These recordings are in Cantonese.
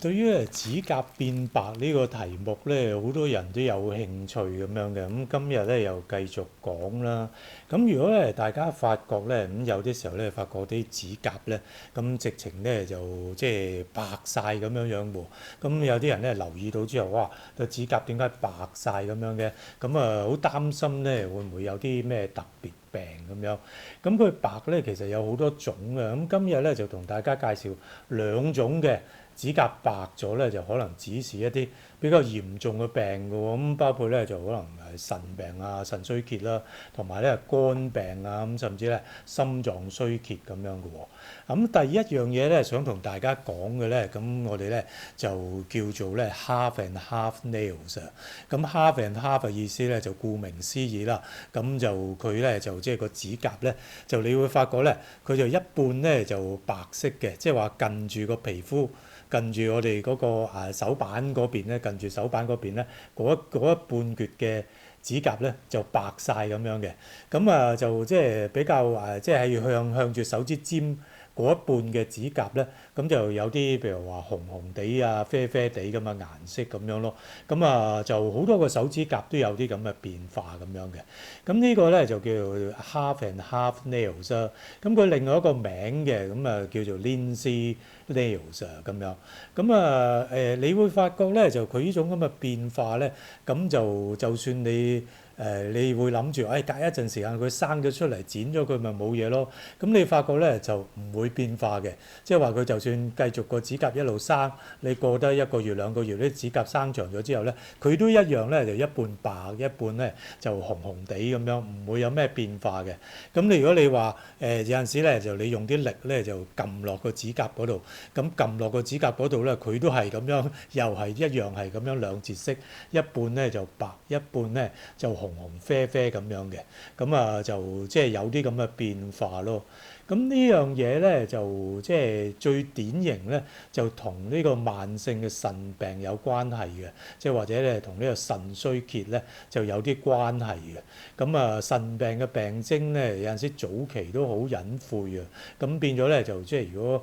對於指甲變白呢個題目咧，好多人都有興趣咁樣嘅。今日咧又繼續講啦。如果咧大家發覺咧，有啲時候咧發覺啲指甲咧，直情咧就即係白晒咁樣喎。有啲人咧留意到之後，哇，個指甲點解白晒咁樣嘅？好擔心咧會唔會有啲咩特別病咁樣？佢白咧其實有好多種嘅。今日咧就同大家介紹兩種嘅。指甲白咗咧，就可能指示一啲比較嚴重嘅病嘅喎，包括咧就可能係腎病啊、腎衰竭啦，同埋咧肝病啊，甚至咧心臟衰竭咁樣嘅喎。第一樣嘢咧，想同大家講嘅咧，我哋咧就叫做咧 half and half nails 啊。half and half 嘅意思咧就顧名思義啦，就佢咧就即係個指甲咧，就你會發覺咧，佢就一半咧就白色嘅，即係話近住個皮膚。近住我哋嗰個手板嗰邊咧，近住手板嗰邊咧，嗰一半橛嘅指甲咧就白晒咁樣嘅，就即係比較即係向住手指尖嗰一半嘅指甲咧，就有啲譬如話紅紅地啊、啡啡地咁嘅顏色咁樣咯。就好多個手指甲都有啲咁嘅變化咁樣嘅。呢個咧就叫做 half and half nails 啊。佢另外一個名嘅叫做 Lindsay nails 啊咁樣。你會發覺咧就佢呢種咁嘅變化咧，就算你會諗住，隔一陣時間佢生咗出嚟，剪咗佢咪冇嘢咯。你發覺咧就唔會變化嘅，即係話佢就算繼續個指甲一路生，你過得一個月兩個月，啲指甲生長咗之後咧，佢都一樣咧就一半白一半咧就紅紅地咁樣，唔會有咩變化嘅。如果你話有陣時咧就你用啲力咧就撳落個指甲嗰度，撳落個指甲嗰度咧佢都係咁樣，又係一樣係咁樣兩截色，一半咧就白，一半咧就紅紅啡啡咁樣嘅。就即係有啲咁嘅變化咯。呢樣嘢咧就即係最典型咧，就同呢個慢性嘅腎病有關係嘅，即係或者咧同呢個腎衰竭咧就有啲關係嘅。腎病嘅病徵咧有陣時早期都好隱晦啊，變咗咧就即係如果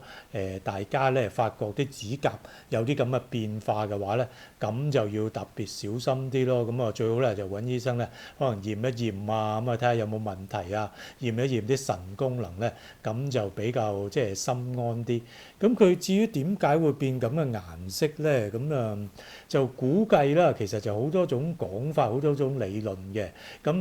大家咧發覺啲指甲有啲咁嘅變化嘅話咧，咁就要特別小心啲咯。最好咧就揾醫生咧，可能驗一驗啊，睇下有冇問題啊，驗一驗啲腎功能咧。咁就比較即係心安啲。佢至於點解會變咁嘅顏色咧？就估計啦，其實就好多種講法，好多種理論嘅。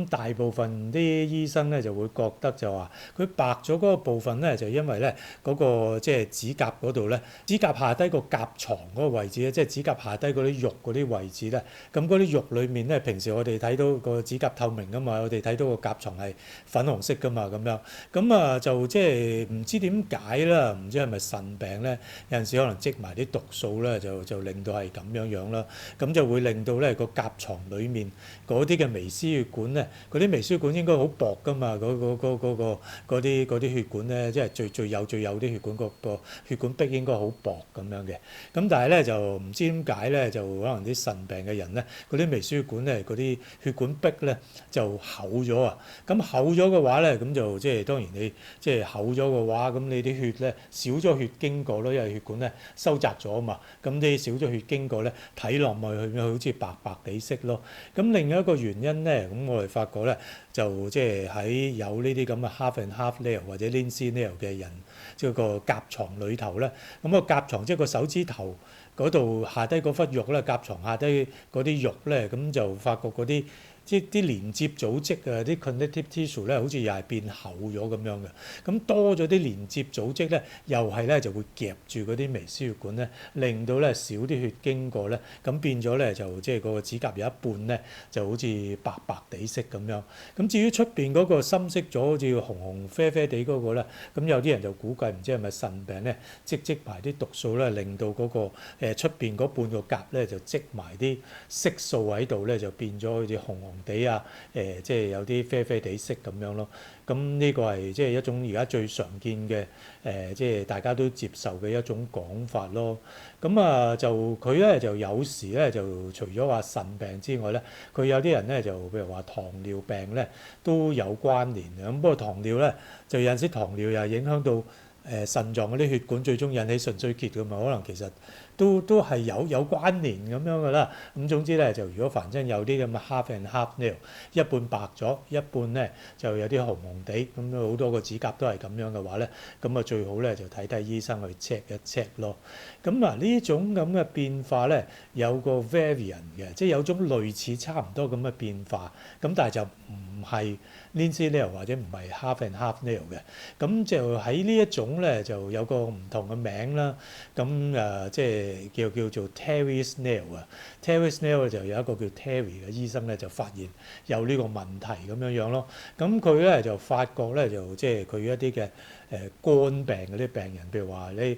大部分啲醫生咧就會覺得就話佢白咗嗰個部分咧，就因為咧嗰個即係指甲嗰度咧，指甲下低個甲床嗰個位置咧，即係指甲下低嗰啲肉嗰啲位置咧，嗰啲肉裡面咧，平時我哋睇到個指甲透明噶嘛，我哋睇到個甲床係粉紅色噶嘛，咁樣就即係唔知點解啦，唔知係咪腎病咧？有陣時可能積埋啲毒素咧，就令到係咁樣啦。就會令到咧個甲床裡面嗰啲嘅微絲血管咧，嗰啲微絲血管應該好薄噶嘛，嗰啲血管咧，即係最幼啲血管，個血管壁應該好薄咁樣嘅。但係咧就唔知點解咧，就可能啲腎病嘅人咧，嗰啲微絲血管咧，嗰啲血管壁咧就厚咗啊。厚咗嘅話咧，就即係當然你即係厚咗嘅話，你啲血咧少咗血經過咯，因為血管咧收窄咗啊嘛。啲少咗血經過咧，睇落咪好似白白地色咯。另一個原因咧，我哋發覺咧就即係喺有呢啲咁嘅 half and half nail 或者 Lindsay nail 嘅人，即係個甲床裏頭咧，個甲床即係個手指頭嗰度下低嗰忽肉咧，甲床下低嗰啲肉咧，就發覺嗰啲即係啲連接組織啊，啲 connective tissue 咧，好似又係變厚咗咁樣嘅。多咗啲連接組織咧，又係咧就會夾住嗰啲微絲血管咧，令到咧少啲血經過咧，變咗咧就即係個指甲有一半咧就好似白白地色咁樣。至於出邊嗰個深色咗，好似紅紅啡啡地嗰個咧，有啲人就估計唔知係咪腎病咧積埋啲毒素咧，令到嗰個出邊嗰半個甲咧就積埋啲色素喺度咧，就變咗好似紅紅地啊，即係有啲啡啡地色咁樣咯。呢個係即係一種而家最常見嘅即係大家都接受嘅一種講法咯。就佢咧就有時咧就除咗話腎病之外咧，佢有啲人咧就譬如話糖尿病咧都有關聯嘅。不過糖尿咧就有陣時糖尿又影響到腎臟嗰啲血管，最終引起腎衰竭㗎嘛。可能其實都係有關聯咁樣噶啦。咁總之咧就如果凡真有啲咁嘅 half and half nail，一半白咗，一半咧就有啲紅紅地，咁好多個指甲都係咁樣嘅話咧，咁啊最好咧就睇醫生去 check 一 check 咯。咁嗱呢種咁嘅變化咧有個 variant 嘅，即係有種類似差唔多咁嘅變化，咁但係就唔係 Lindsay nail 或者唔係 half and half nail 嘅。咁就喺呢一種咧就有個唔同嘅名啦。咁即係叫做 Terry's nail 啊。Terry's nail 就有一個叫 Terry 嘅醫生咧就發現有呢個問題咁樣樣咯。咁佢咧就發覺咧就即係佢一啲嘅肝病嗰啲病人，譬如話你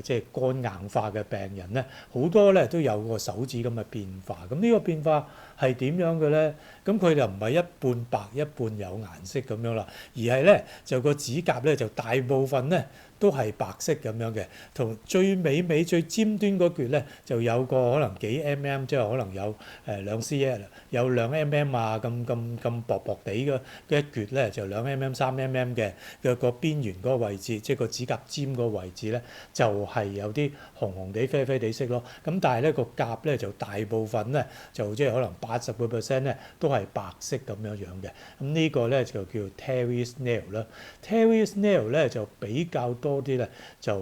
即係肝硬化嘅病人咧，好多咧都有個手指咁嘅變化。咁呢個變化係點樣嘅咧？咁佢就唔係一半白一半有顏色咁樣啦，而係咧就個指甲咧就大部分咧都係白色咁樣嘅，同最尾最尖端嗰橛咧就有個可能幾 mm， 即係可能有2 cm， 有2 mm 啊咁薄薄地嘅一橛咧就2 mm 3 mm 嘅個邊緣嗰個位置，即係個指甲尖嗰個位置咧就係有啲紅紅地啡啡地色咯。咁但係咧個甲咧就大部分咧就即係可能80% 咧都係白色咁樣樣嘅。咁呢個咧就叫 Terry's nail 啦。Terry's nail 咧就比較多啲咧就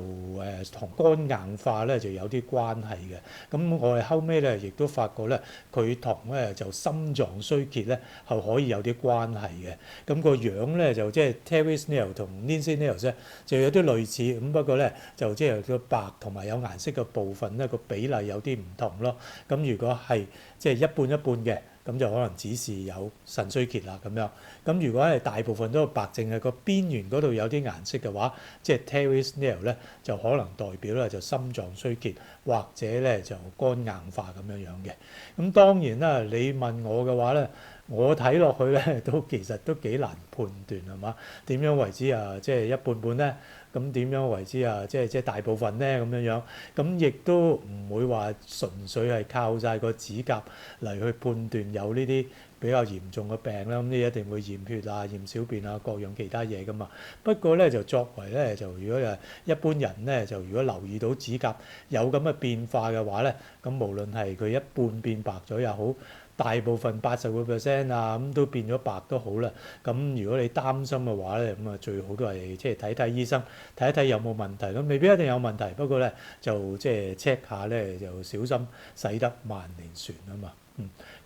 同肝硬化咧就有啲關係嘅。咁我哋後尾咧亦都發覺咧佢同咧就心臟衰竭咧係可以有啲關係嘅。咁個樣咧就即係 Terry's nail 同 Lindsay nail 咧就有啲類似，咁不過咧就即係個白同埋有顏色嘅部分咧個比例有啲唔同咯。咁如果係即係一半一半嘅，咁就可能只是有腎衰竭啦咁樣。咁如果係大部分都係白，淨係個邊緣嗰度有啲顏色嘅話，即係 Terry's nail 咧就可能代表咧就心臟衰竭或者咧就肝硬化咁樣樣嘅。咁當然啦，你問我嘅話咧，我睇落去咧其實都幾難判斷係嘛？點樣為之啊？即係一半半咧？咁點樣為之啊？即係大部分咧咁樣樣，咁亦都唔會話純粹係靠晒個指甲嚟去判斷有呢啲比較嚴重嘅病啦。咁你一定會驗血啊、驗小便啊、各樣其他嘢噶嘛。不過咧就作為咧就如果係一般人咧就如果留意到指甲有咁嘅變化嘅話咧，咁無論係佢一半變白咗又好，大部分80% 啊咁都變咗白都好啦。咁如果你擔心嘅話咧，咁啊最好都係即係睇醫生，睇一睇有冇問題。咁未必一定有問題，不過咧就即係 check 下咧，就小心駛得萬年船啊嘛。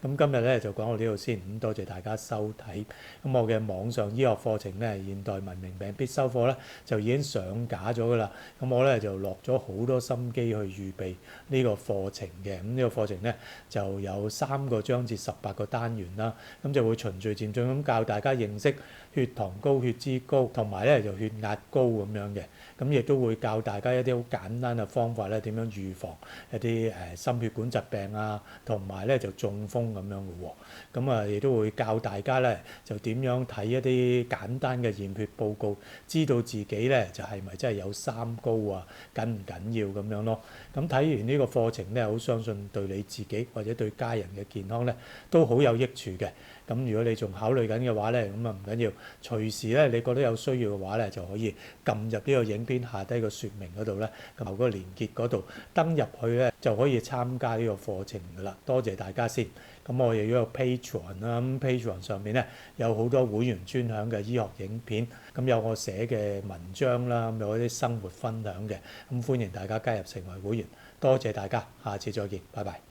咁今日咧就講到呢度先。咁多謝大家收睇。咁我嘅網上醫學課程咧，現代文明病必修課咧就已經上架咗噶啦。咁我咧就落咗好多心機去預備呢個課程嘅。咁呢個課程咧就有3個章節、18個單元啦。咁就會循序漸進咁教大家認識血糖高、血脂高，同埋咧就血壓高咁樣嘅。咁亦都會教大家一啲好簡單嘅方法咧，點樣預防一啲心血管疾病啊，同埋咧就中風咁樣嘅喎。咁啊，亦都會教大家咧就點樣睇一啲簡單嘅驗血報告，知道自己咧就係咪真係有三高啊，緊唔緊要咁樣咯。咁睇完呢個課程咧，好相信對你自己或者對家人嘅健康咧都好有益處嘅。咁如果你仲考慮緊嘅話咧，咁啊唔緊要，隨時咧你覺得有需要嘅話咧，就可以撳入呢個影片下低個説明嗰度咧，咁嗰個連結嗰度登入去咧，就可以參加呢個課程噶啦。多謝大家先。咁我亦都有 Patreon 啦，咁 Patreon 上面咧有好多會員專享嘅醫學影片，咁有我寫嘅文章啦，咁有啲生活分享嘅，咁歡迎大家加入成為會員。多謝大家，下次再見，拜拜。